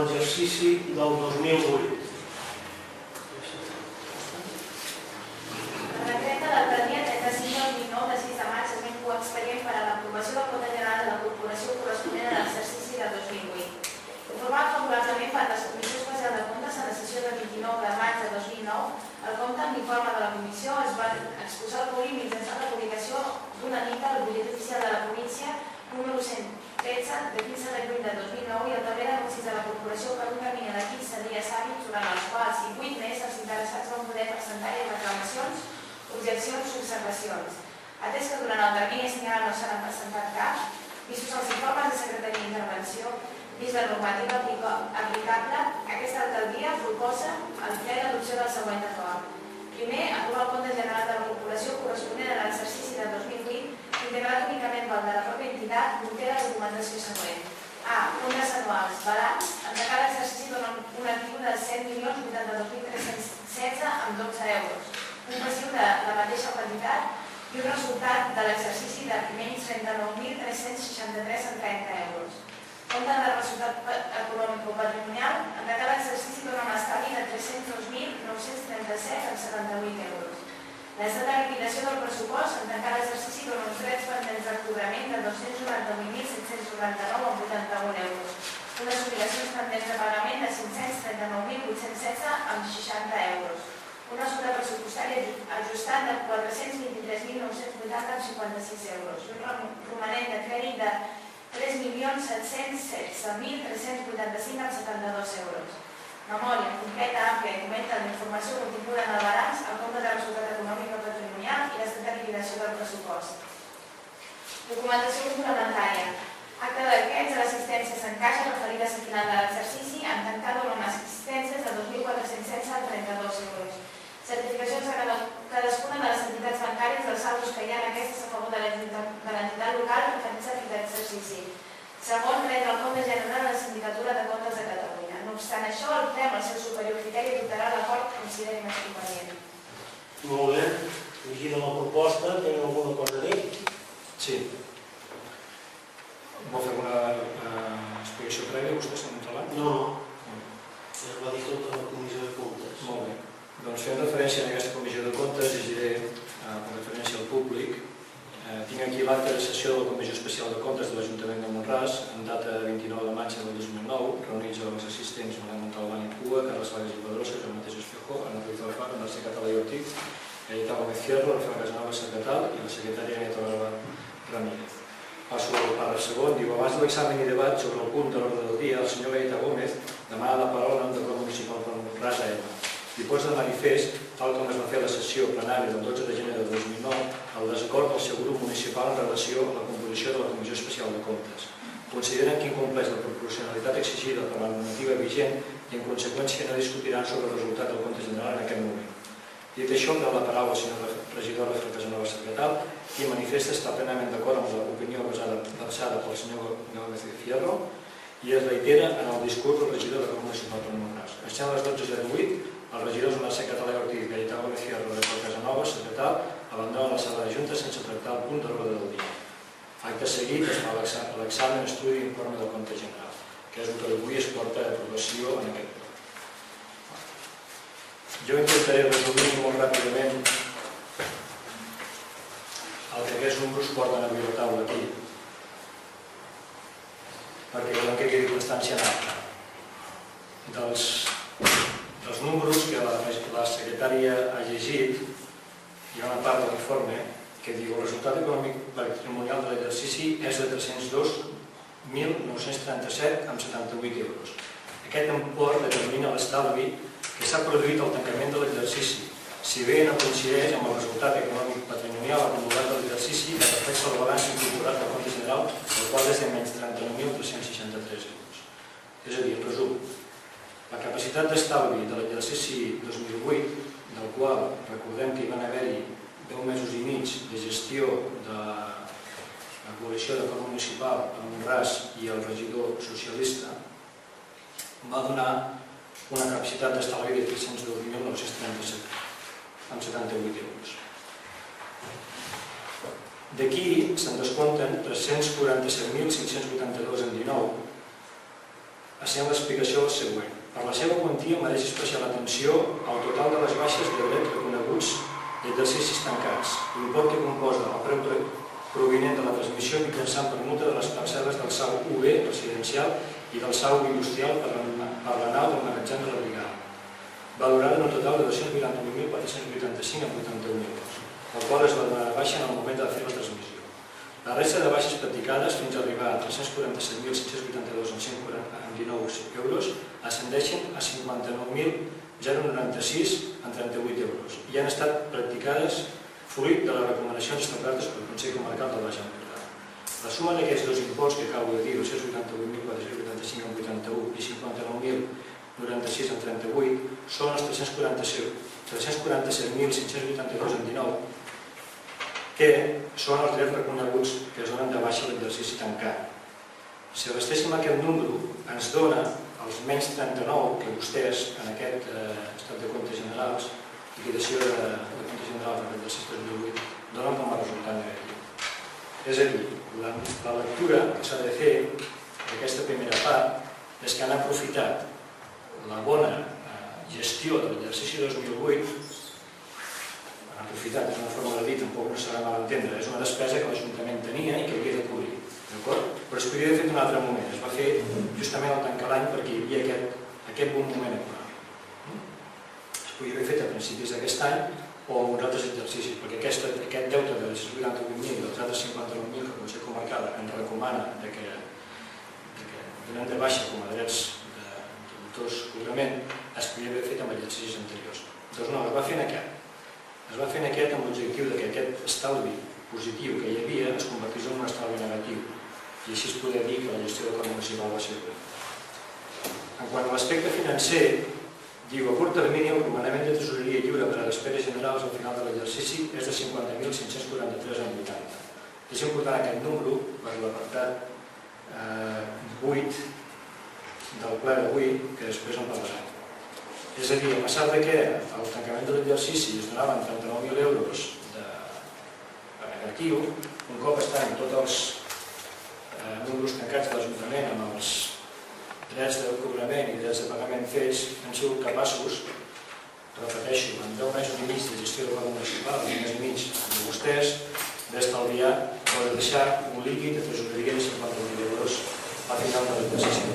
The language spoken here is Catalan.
l'exercici del 2008. El decret de l'alcaldia 35/2009 de 6 de maig es vincu expedient per a l'aprovació del compte general de la corporació corresponent a l'exercici de 2008. Informat favorablement per la Comissió Especial de Comptes en la sessió del 29 de maig de 2009, el compte amb l'informe de la Comissió es va exposar al públic mitjançant la publicació d'una nit al butlletí oficial de la província número 113 de 15 de juny de 2009 i el taler d'anuncis de la corporació per un termini de 15 dies hàbils durant els quals i 8 més els interessats van poder presentar reclamacions, objeccions o observacions. Atès que durant el termini assenyalat no s'han presentat cap, vistos els informes de secretaria d'intervenció, vist la normativa aplicable, aquesta alcaldia proposa al ple l'adopció del següent acord. Primer, aprovar el compte general de la corporació corresponent a l'exercici de 2008, integrat únicament pel de la pròpia entitat, conté la documentació següent. A. Comptes anuals. Balanç. En cada exercici dona un actiu de 7.082.316 amb 12 euros. Un passiu de la mateixa quantitat i un resultat de l'exercici de menys 39.363 amb 30 euros. Compte de resultat econòmic o patrimonial, en cada exercici dona un estalvi de 302.937 amb 78 euros. L'estat de liquidació del pressupost en cada exercici dona uns drets pendents de cobrament de 298.799 amb 81 euros. Unes obligacions pendents de pagament de 539.816 amb 60 euros. Una suma pressupostària ajustat de 423.980 amb 56 euros. Un romanent de crèdit de 3.716.385 amb 72 euros. Memòria completa, àmplia i comenta la informació continguda en el balanç, el compte de resultat econòmic o patrimonial i l'estat de liquidació del pressupost. Documentació complementària. Acte d'aquests de l'assistència se'n caixa referides al final de l'exercici en tancar amb assistències de 2.416 amb 32 euros. Certificacions a cadascuna de les entitats bancàries dels saldos que hi ha en aquestes a favor de l'entitat local referents a aquest exercici. Segon, retre el compte general a la Sindicatura de Comptes de Catalunya. No obstant això, el ple amb el seu superior criteri adoptarà l'acord que consideri més convenient. Molt bé. Llegida la proposta, tenen alguna cosa a dir? Sí. Vol fer alguna explicació prèvia? Vostè s'ha entrat? No. Es va dir tota la comissió de comptes. Molt bé. Doncs fent referència a aquesta comissió de comptes, llegiré amb referència al públic. Tinc aquí l'acte de sessió de la Comissió Especial de Comptes de l'Ajuntament de Mont-ras, en data 29 de maig del 2009, reunits amb els assistents Manuel Montalbán i Pua, Carles Vargas i Pedrosa, Joan Mateix Espejo, Ana Ruiz Alfaro, Mercè Català i Ortiz, Gaietà Gómez Fierro, Rafael Casanova secretari i la secretària Nieto Ramírez. Passo al pàrraf segon, diu: abans de l'examen i debat sobre el punt de l'ordre del dia, el senyor Gaietà Gómez demana la paraula en nom del Grup Municipal per Mont-ras AM. I posa de manifest, tal com es va fer la sessió plenària del 12 de gener del 2009, el desacord del seu grup municipal en relació a la composició de la Comissió Especial de Comptes. Consideren que incompleix la proporcionalitat exigida per la normativa vigent i en conseqüència no discutiran sobre el resultat del compte general en aquest moment. Dit això, em deu la paraula al senyor regidor Rafael Casanova secretari i manifesta estar plenament d'acord amb l'opinió versada pel senyor Gómez Fierro i es reitera en el discurs del regidor del Grup Municipal per Mont-ras. Estem a les 12:08. Els regidors Mercè Català i Ortiz, Gaietà Gómez Fierro i Rafael Casanova secretari abandonen la sala de junta sense tractar el punt de l'ordre del dia. Acte seguit es fa l'examen, estudi i informe del compte general, que és el que avui es porta a aprovació en aquest ple. Jo intentaré resumir molt ràpidament el que aquests números porten avui a la taula aquí, perquè volem que quedi constància en acte. Dels números que la secretària ha llegit, hi ha una part de l'informe que diu: el resultat econòmic patrimonial de l'exercici és de 302.937 amb 78 euros. Aquest import determina l'estalvi que s'ha produït al tancament de l'exercici, si bé no coincideix amb el resultat econòmic patrimonial acumulat de l'exercici que reflexa el balanç incorporat del compte general, el qual és de menys 39.363 euros. És a dir, en resum, la capacitat d'estalvi de l'exercici 2008, del qual recordem que hi van haver-hi 10 mesos i mig de gestió de la coalició de Fòrum Municipal a Mont-ras i el regidor socialista, va donar una capacitat d'estalvi de 312.937 amb 78 euros. D'aquí se'n descompten 347.582 amb 19 essent l'explicació la següent. Per la seva quantia mereix especial atenció al total de les baixes de dret reconeguts d'exercicis tancats, l'import que composa el preu provinent de la transmissió mitjançant permuta de les parcel·les del SAU UB residencial i del SAU industrial per la nau del magatzem de la brigada, valorada en un total de 298.485 amb 81 euros, el qual es va donar de baixa en el moment de fer la transmissió. La resta de baixes practicades fins a arribar a 347.682 amb 119 euros ascendeixen a 59.096 amb 38 euros i han estat practicades fruit de les recomanacions establertes pel Consell Comarcal del Baix Empordà. La suma d'aquests dos imports que acabo de dir, 288.485 amb 81 i 59.096 amb 38, són els 347.582 amb 19, que són els drets reconeguts que es donen de baixa l'exercici tancat. Si restéssim aquest número, ens dona els menys 39 que vostès, en aquest estat de comptes generals, liquidació de comptes generals de l'exercici 2008, donen com a resultat negatiu. És a dir, la lectura que s'ha de fer d'aquesta primera part és que han aprofitat la bona gestió de l'exercici 2008. Han aprofitat, és una forma de dir, tampoc no serà mal entendre, és una despesa que l'Ajuntament tenia i que havia de cobrir, d'acord? Però es podria haver fet en un altre moment, es va fer justament al tancar l'any perquè hi havia aquest bon moment econòmic. Es podria haver fet a principis d'aquest any o en uns altres exercicis, perquè aquest deute de 88.000 i dels altres 59.000 que el Consell Comarcal ens recomana que donem de baixa com a drets d'autors cobrament, es podria haver fet en exercicis anteriors. Doncs no, es va fer en aquest. Es va fer en aquest amb l'objectiu que aquest estalvi positiu que hi havia es convertís en un estalvi negatiu i així es poder dir que la gestió del Codi Municipal va ser bona. En quant a l'aspecte financer, diu a curt termini el romanament de tresoreria lliure per a despeses generals al final de l'exercici és de 50.543 amb 80. És important aquest número per l'apartat 8 del ple d'avui, que després en parlarem. És a dir, a pesar que al tancament de l'exercici es donaven 39.000 euros de negatiu, un cop estan tots els números tancats de l'Ajuntament amb els drets de cobrament i drets de pagament fets, han sigut capaços, repeteixo, en 10 mesos i mig de gestió del Codi Municipal, en un mes i mig de vostès, d'estalviar o de deixar un líquid de tresoreria de 50.000 euros al final de l'exercici.